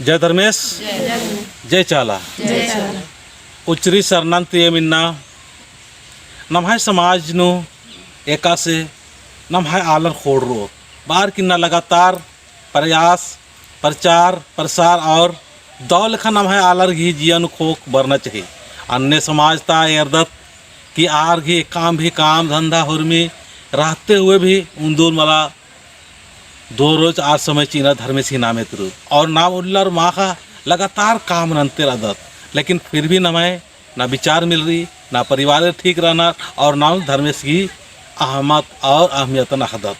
जय धर्मेश जय चाला उच्चरी शरणंत ये मिन्ना नम्हाय समाज नु एका से नम्हाय आलर खोड़रो बार किन्ना लगातार प्रयास प्रचार प्रसार और दौल खा नम्हाय आलर घी जियन खोक बरना चाहिए अन्य समाज ता एर्दत कि आर घी काम भी काम धंधा हुर्मी रहते हुए भी उन्दूर मला दो रोज आज समय चीना धर्मेश ही नामे तुरु और नाम उल्लर माँ का लगातार काम नंते आदत लेकिन फिर भी नमाय ना विचार मिल रही ना परिवार ठीक रहना और ना धर्मेश की अहमत और अहमियत न हदत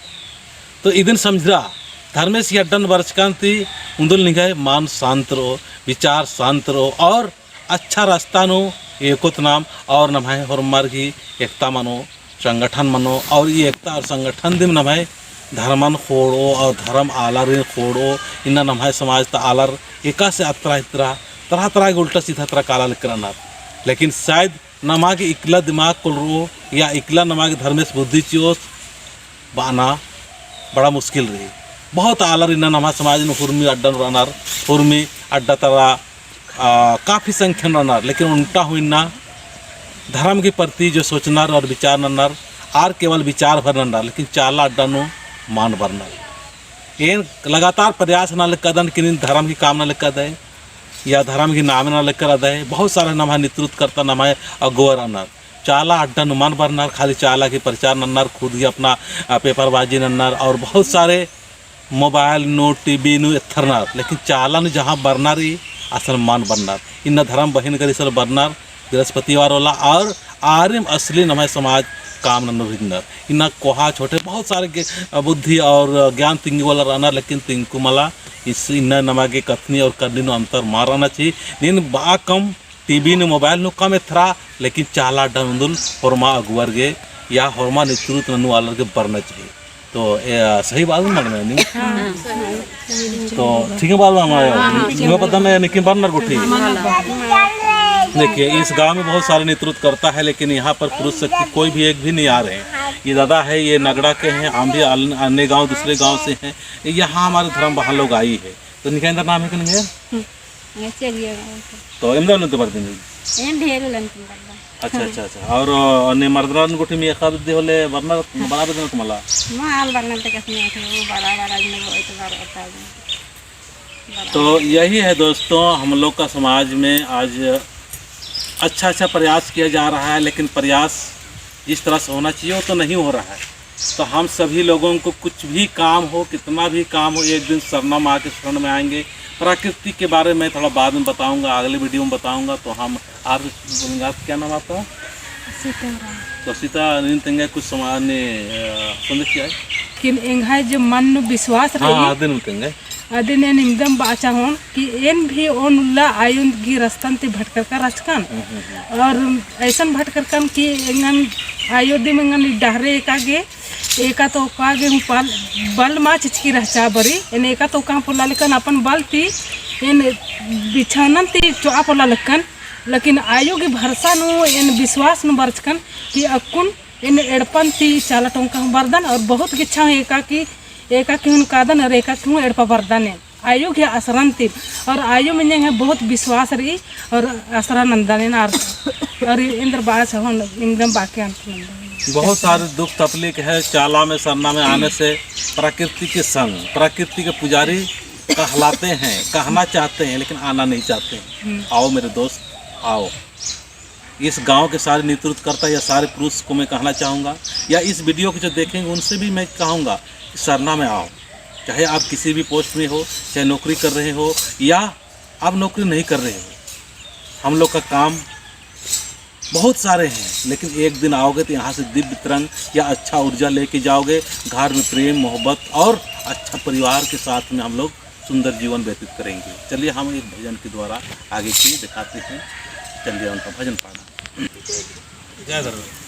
तो इदिन समझ रहा धर्मेश की अड्डन वर्षकांति उन्दुल निगाह मान शांत रहो विचार शांत रहो और अच्छा रास्ता नो एकोत नाम और नमाय हरमार की एकता मानो संगठन मानो और ये एकता और संगठन दिन नमाय धर्मन खोड़ो और धर्म आलर खोड़ो इन्ना नम्हाय समाज ता आलर एका से अतरा इतरा तरह तरह के उल्टा सीधा तरह काला करना लेकिन शायद नमा के इकला दिमाग को रो या इकला नमा के धर्मेश बुद्धि चियोस बाना बड़ा मुश्किल रही बहुत आलर इन्ना नमा समाज में हुर्मी अड्डन रहनार हुर्मी अड्डा तरह काफ़ी संख्या रहनार लेकिन उल्टा हुई ना धर्म के प्रति जो सोचनार और विचार नन्नार आर केवल विचार भर नन्नार लेकिन चाला अड्डा नो मान भरना ये लगातार प्रयास ना लिखा दन कि धर्म की काम ना लिखा दे या धर्म की नाम ना लिखकर अदा है बहुत सारे नमा नेतृत्व करता नमा अगुवर अनार चाला अड्डा नुमान भरनार खाली चाला की प्रचार नन्नार खुद ही अपना पेपरबाजी नन्नार और बहुत सारे मोबाइल नो टीवी नो एथरनार लेकिन चाला ने जहाँ बरनारी असल मान बरनार इन धर्म बहन करी सर बरनार बृहस्पतिवार वाला और आर्यम असली नमाय समाज काम नन्नर इन्ना कोहा छोटे बहुत सारे बुद्धि और ज्ञान तिंगु वाला रहना लेकिन तिंकु मला इस इन्ना नमा के कथनी और करनी नो अंतर मारना चाहिए नीन बा कम टीवी ने मोबाइल नो कम थरा लेकिन चाला डंदुल हरमा अगुवर गे या हरमा नेतृत्व ननु वालर के बरना चाहिए तो सही बात मन में नहीं तो ठीक है बात मैं पता मैं निकिन बरनर गुठी देखिए इस गांव में बहुत सारे नेतृत्व करता है लेकिन यहाँ पर पुरुष शक्ति कोई भी एक भी नहीं आ रहे हैं ये दादा है ये नगड़ा के हैं हम भी अन्य गांव दूसरे गांव से हैं यहाँ हमारे धर्म बहार लोग आई है तो निकाय नाम है कि नहीं है तो इमदान तो बर्दी अच्छा अच्छा अच्छा और अन्य मर्दरान गुठी में एक दे होले बरना बना देना तुम्हाला तो यही है दोस्तों हम लोग का समाज में आज अच्छा अच्छा प्रयास किया जा रहा है लेकिन प्रयास जिस तरह से होना चाहिए वो तो नहीं हो रहा है तो हम सभी लोगों को कुछ भी काम हो कितना भी काम हो एक दिन सरना माँ के शरण में आएंगे प्रकृति के बारे में थोड़ा बाद में बताऊंगा अगले वीडियो में बताऊंगा तो हम आप बोलेंगे आप क्या नाम आपका तो सीता तेंगे कुछ सामान्य संदेश क्या है कि जो मन विश्वास रही अदे ने एकदम बाचा हों कि एन भी ओन उल्ला आयुन की रस्तन ते भटकर का राजकान और ऐसा भटकर कम कि एंगन अयोध्या में एंगन डहरे एका तो कागे हूँ पाल बल मा चिचकी रहचा बरी एन एका तो कहाँ पोला लेकिन अपन बल ती एन बिछानन ती चोआ पोला लेकिन आयु की भरसा नु एन विश्वास नु बरचकन कि अकुन एन एड़पन ती चाला टोंका बरदन और बहुत गिच्छा एका की हूँ कादन और एका की हूँ एड़पा बरदन आयु के असरन ती और आयु में है बहुत विश्वास रही और असरा नंदन और इंद्र बास एकदम बाकी बहुत सारे दुख तकलीफ है चाला में सरना में आने से प्रकृति के संग प्रकृति के पुजारी कहलाते हैं कहना चाहते हैं लेकिन आना नहीं चाहते आओ मेरे दोस्त आओ इस गांव के सारे नेतृत्व करता या सारे पुरुष को मैं कहना चाहूँगा या इस वीडियो को जो देखेंगे उनसे भी मैं कहूँगा कि सरना में आओ चाहे आप किसी भी पोस्ट में हो चाहे नौकरी कर रहे हो या आप नौकरी नहीं कर रहे हो हम लोग का काम बहुत सारे हैं लेकिन एक दिन आओगे तो यहाँ से दिव्य तरंग या अच्छा ऊर्जा लेके जाओगे घर में प्रेम मोहब्बत और अच्छा परिवार के साथ में हम लोग सुंदर जीवन व्यतीत करेंगे चलिए हम एक भजन के द्वारा आगे की दिखाते हैं चलिए उनका भजन पाना जय धर्म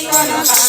Kono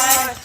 Bye.